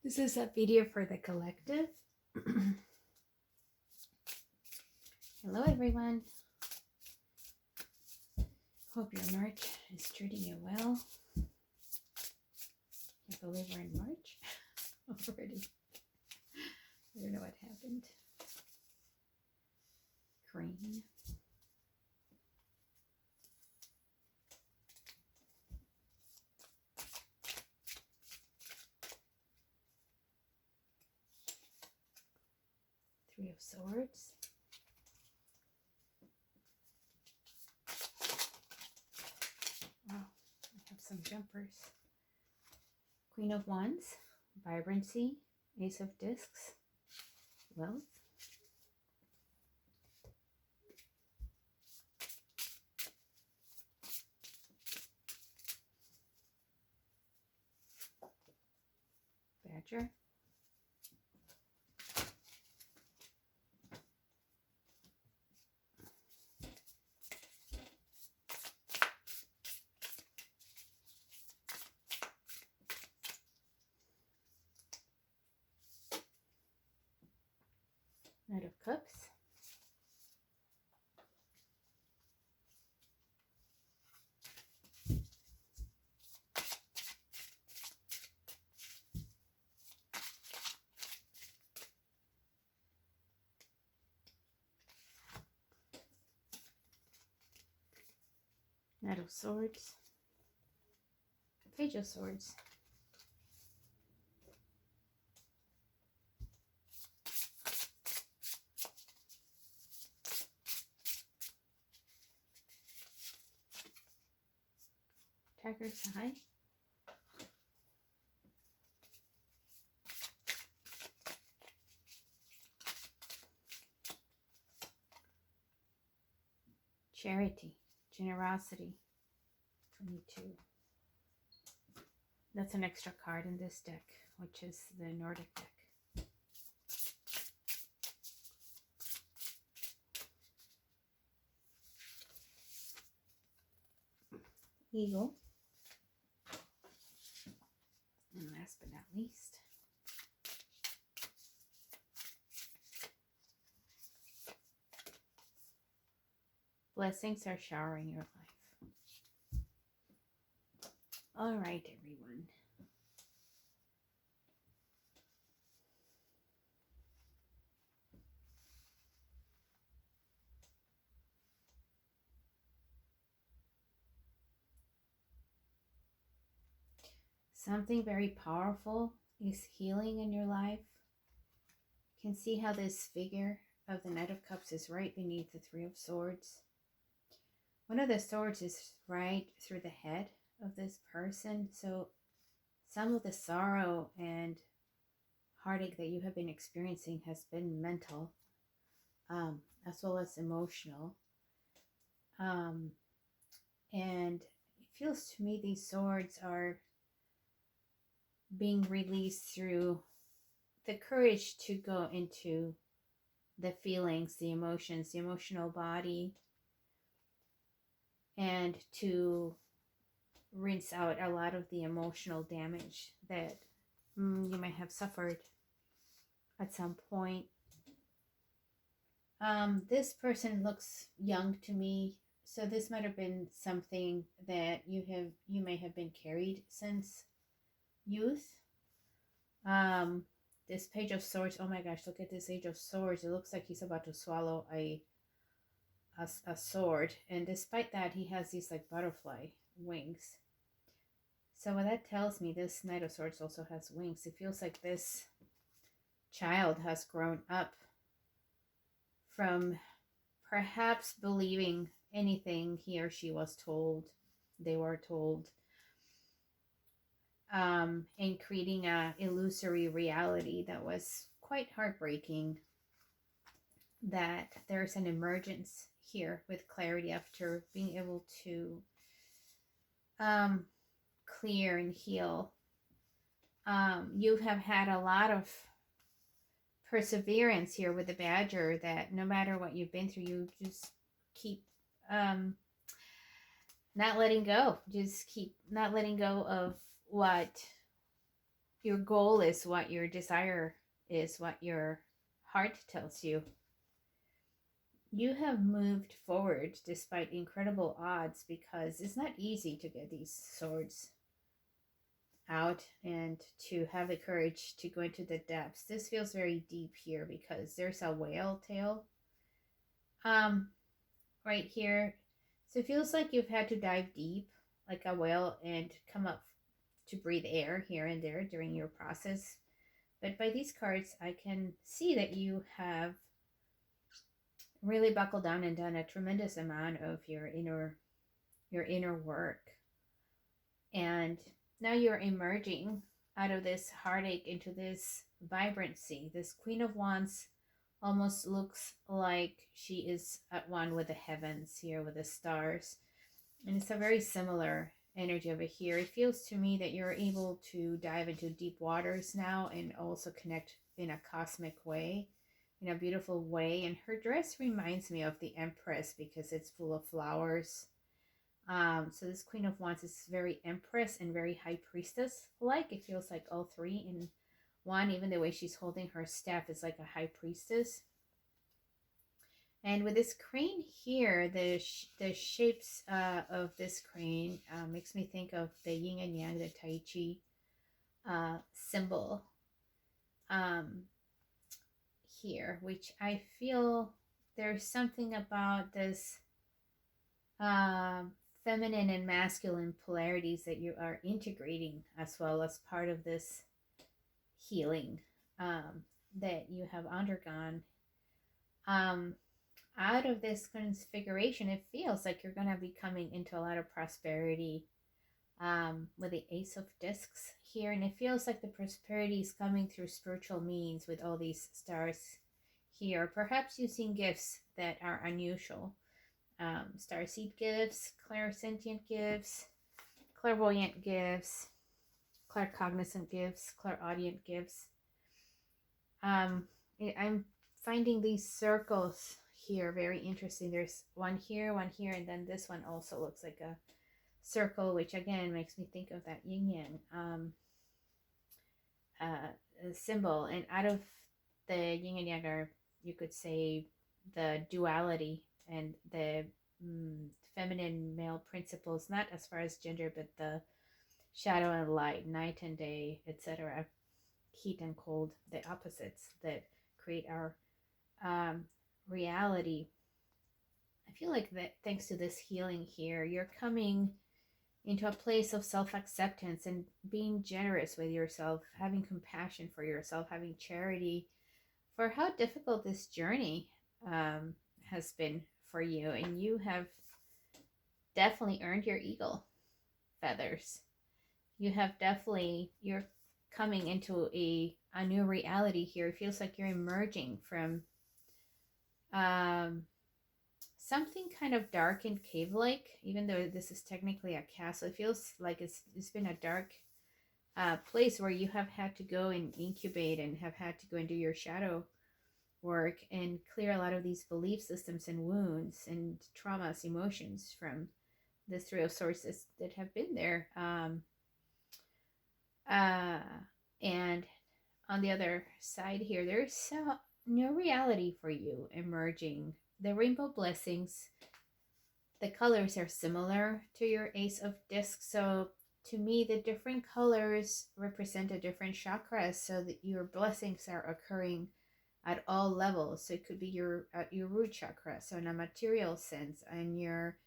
This is a video for the collective. Hello, everyone. Hope your March is treating you well. I believe we're in March already. I don't know what happened. Green. Three of Swords. Wow, I have some jumpers. Queen of Wands, Vibrancy, Ace of Discs, Wealth. Badger. Knight of Cups. Knight of Swords. Page of Swords. Tiger's Eye. Charity, Generosity, 22. That's an extra card in this deck, which is the Nordic deck. Eagle. And last but not least, blessings are showering your life. All right, everyone. Something very powerful is healing in your life. You can see how this figure of the Knight of Cups is right beneath the Three of Swords. One of the swords is right through the head of this person. So some of the sorrow and heartache that you have been experiencing has been mental, as well as emotional. And it feels to me these swords are being released through the courage to go into the feelings, the emotions, the emotional body, and to rinse out a lot of the emotional damage that you might have suffered at some point. This person looks young to me, so this might have been something that you may have been carried since youth. This Page of Swords, oh my gosh, look at this Age of Swords. It looks like he's about to swallow a sword, and despite that he has these like butterfly wings. So what that tells me, this Knight of Swords also has wings. It feels like this child has grown up from perhaps believing anything he or she was told, they were told, and creating a illusory reality that was quite heartbreaking. That there's an emergence here with clarity after being able to clear and heal. You have had a lot of perseverance here with the Badger, that no matter what you've been through, you just keep not letting go. Just keep not letting go of what your goal is, what your desire is, what your heart tells you. You have moved forward despite incredible odds, because it's not easy to get these swords out and to have the courage to go into the depths. This feels very deep here because there's a whale tail um right here. So it feels like you've had to dive deep like a whale and come up to breathe air here and there during your process. But by these cards, I can see that you have really buckled down and done a tremendous amount of your inner work. And now you're emerging out of this heartache into this vibrancy. This Queen of Wands almost looks like she is at one with the heavens here, with the stars. And it's a very similar energy over here. It feels to me that you're able to dive into deep waters now and also connect in a cosmic way, in a beautiful way. And her dress reminds me of the Empress because it's full of flowers. So this Queen of Wands is very Empress and very High Priestess like. It feels like all three in one. Even the way she's holding her staff is like a High Priestess. And with this crane here, the shapes of this crane makes me think of the yin and yang, the Tai Chi symbol here, which I feel there's something about this feminine and masculine polarities that you are integrating as well as part of this healing that you have undergone. Out of this configuration, it feels like you're going to be coming into a lot of prosperity with the Ace of Discs here. And it feels like the prosperity is coming through spiritual means with all these stars here. Perhaps using gifts that are unusual. Starseed gifts, clairsentient gifts, clairvoyant gifts, claircognizant gifts, clairaudient gifts. I'm finding these circles here very interesting. There's one here, and then this one also looks like a circle, which again makes me think of that yin yang symbol. And out of the yin and yang are, you could say, the duality and the feminine male principles, not as far as gender, but the shadow and light, night and day, etc., heat and cold, the opposites that create our reality. I feel like that thanks to this healing here, you're coming into a place of self-acceptance and being generous with yourself, having compassion for yourself, having charity for how difficult this journey has been for you. And you have definitely earned your eagle feathers. You're coming into a new reality here. It feels like you're emerging from something kind of dark and cave-like, even though this is technically a castle. It feels like it's been a dark place where you have had to go and incubate and have had to go and do your shadow work and clear a lot of these belief systems and wounds and traumas, emotions from the Three of Swords that have been there. And on the other side here, there's a new reality for you emerging. The rainbow blessings, the colors are similar to your Ace of Discs. So to me, the different colors represent a different chakra, so that your blessings are occurring at all levels. So it could be your root chakra, so in a material sense, and your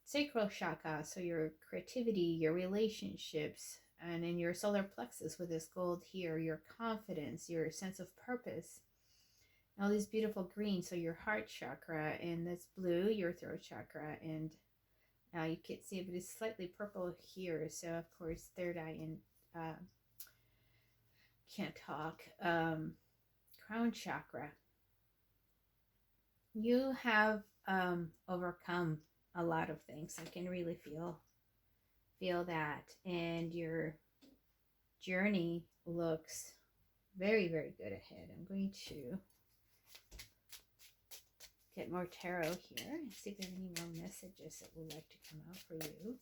sacral chakra, so your creativity, your relationships, and in your solar plexus with this gold here, your confidence, your sense of purpose. All these beautiful greens, so your heart chakra, and this blue, your throat chakra, and you can't see it, but it's slightly purple here. So of course, third eye and can't talk. Crown chakra. You have overcome a lot of things. I can really feel that, and your journey looks very, very good ahead. I'm going to get more tarot here and see if there are any more messages that would like to come out for you.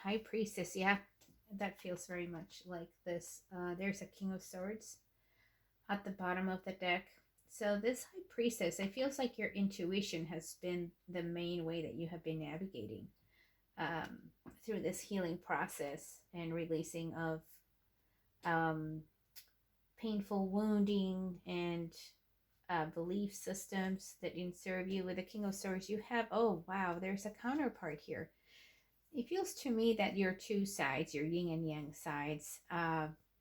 High Priestess, yeah, that feels very much like this. There's a King of Swords at the bottom of the deck. So this High Priestess, it feels like your intuition has been the main way that you have been navigating um, through this healing process and releasing of um, painful wounding and belief systems that didn't serve you. With the King of Swords, you have, oh wow, there's a counterpart here. It feels to me that your two sides, your yin and yang sides,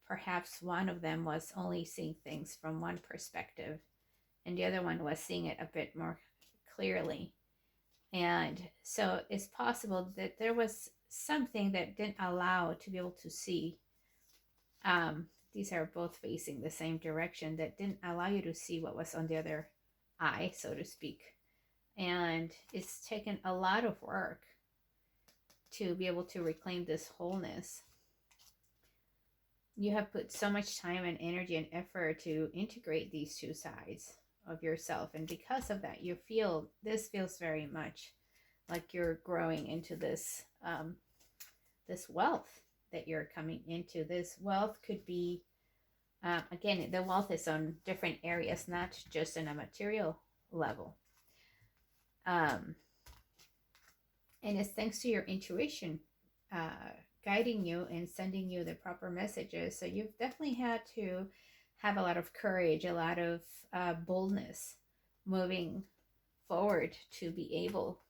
perhaps one of them was only seeing things from one perspective and the other one was seeing it a bit more clearly. And so it's possible that there was something that didn't allow to be able to see. These are both facing the same direction, that didn't allow you to see what was on the other eye, so to speak. And it's taken a lot of work to be able to reclaim this wholeness. You have put so much time and energy and effort to integrate these two sides of yourself, and because of that, you feel this feels very much like you're growing into this this wealth that you're coming into. This wealth could be again, the wealth is on different areas, not just on a material level. And it's thanks to your intuition guiding you and sending you the proper messages. So you've definitely had to have a lot of courage, a lot of boldness moving forward to be able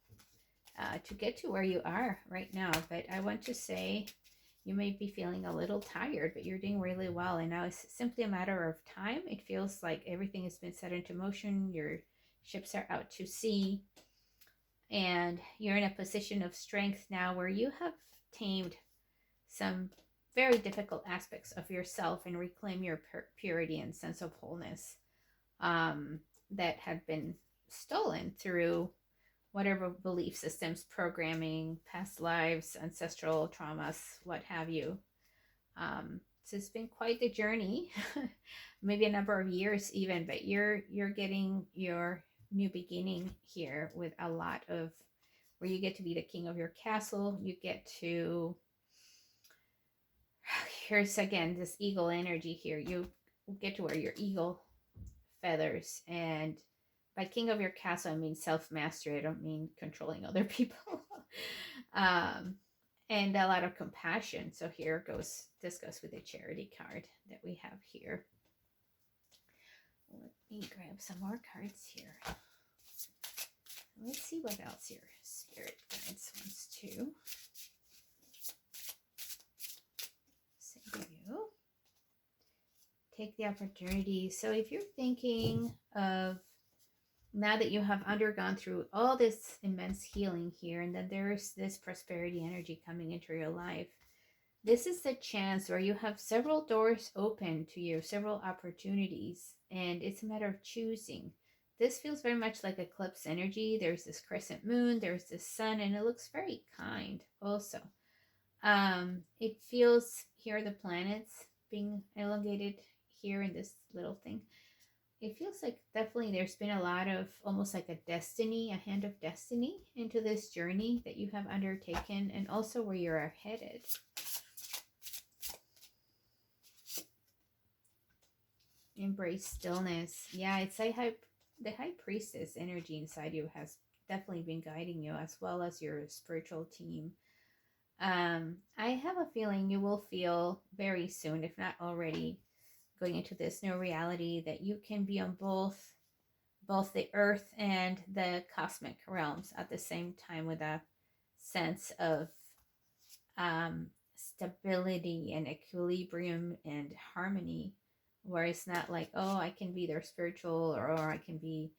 to get to where you are right now. But I want to say you may be feeling a little tired, but you're doing really well. And now it's simply a matter of time. It feels like everything has been set into motion. Your ships are out to sea. And you're in a position of strength now where you have tamed some very difficult aspects of yourself and reclaim your purity and sense of wholeness that had been stolen through whatever belief systems, programming, past lives, ancestral traumas, what have you. So it's been quite the journey, maybe a number of years even, but you're getting your new beginning here with a lot of where you get to be the king of your castle. You get to, here's again this eagle energy here. You get to wear your eagle feathers, and by king of your castle I mean self-mastery. I don't mean controlling other people. And a lot of compassion. So here goes, this goes with the charity card that we have here. Let me grab some more cards here. Let's see what else your spirit guides wants to say to you. Take the opportunity. So if you're thinking of, now that you have undergone through all this immense healing here, and then there's this prosperity energy coming into your life, this is the chance where you have several doors open to you, several opportunities, and it's a matter of choosing. This feels very much like eclipse energy. There's this crescent moon, there's this sun, and it looks very kind also. It feels, here are the planets being elongated here in this little thing. It feels like definitely there's been a lot of almost like a destiny, a hand of destiny into this journey that you have undertaken, and also where you're headed. Embrace stillness. Yeah, it's like the high priestess energy inside you has definitely been guiding you, as well as your spiritual team. I have a feeling you will feel very soon, if not already, going into this new reality, that you can be on both the earth and the cosmic realms at the same time, with a sense of stability and equilibrium and harmony, where it's not like, oh, I can be their spiritual, or I can be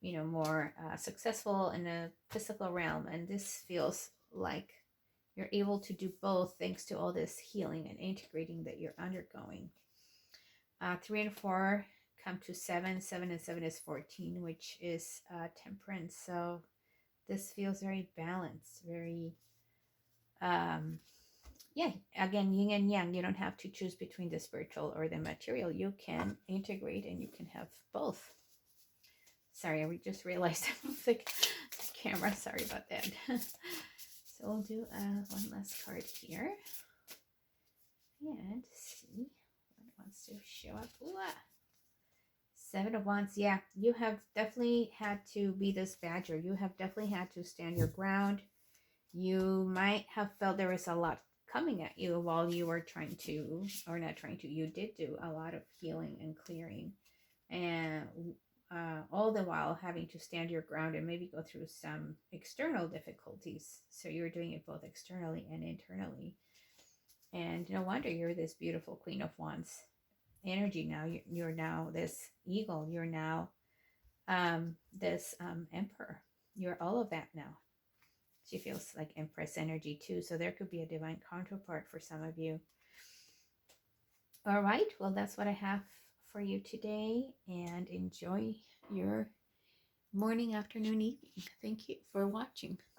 more successful in a physical realm. And this feels like you're able to do both, thanks to all this healing and integrating that you're undergoing. 3 and 4 come to 7. 7 and 7 is 14, which is temperance. So this feels very balanced, very again, yin and yang. You don't have to choose between the spiritual or the material. You can integrate and you can have both. Sorry, we just realized I moved the camera. Sorry about that. So we'll do one last card here and see what wants to show up. Ooh, Seven of Wands. Yeah, you have definitely had to be this badger. You have definitely had to stand your ground. You might have felt there was a lot coming at you while you were trying to, or not trying to, you did do a lot of healing and clearing. And all the while having to stand your ground and maybe go through some external difficulties. So you're doing it both externally and internally. And no wonder you're this beautiful Queen of Wands energy now. You're now this eagle. You're now this emperor. You're all of that now. She feels like Empress energy too. So there could be a divine counterpart for some of you. All right. Well, that's what I have for you today. And enjoy your morning, afternoon, evening. Thank you for watching.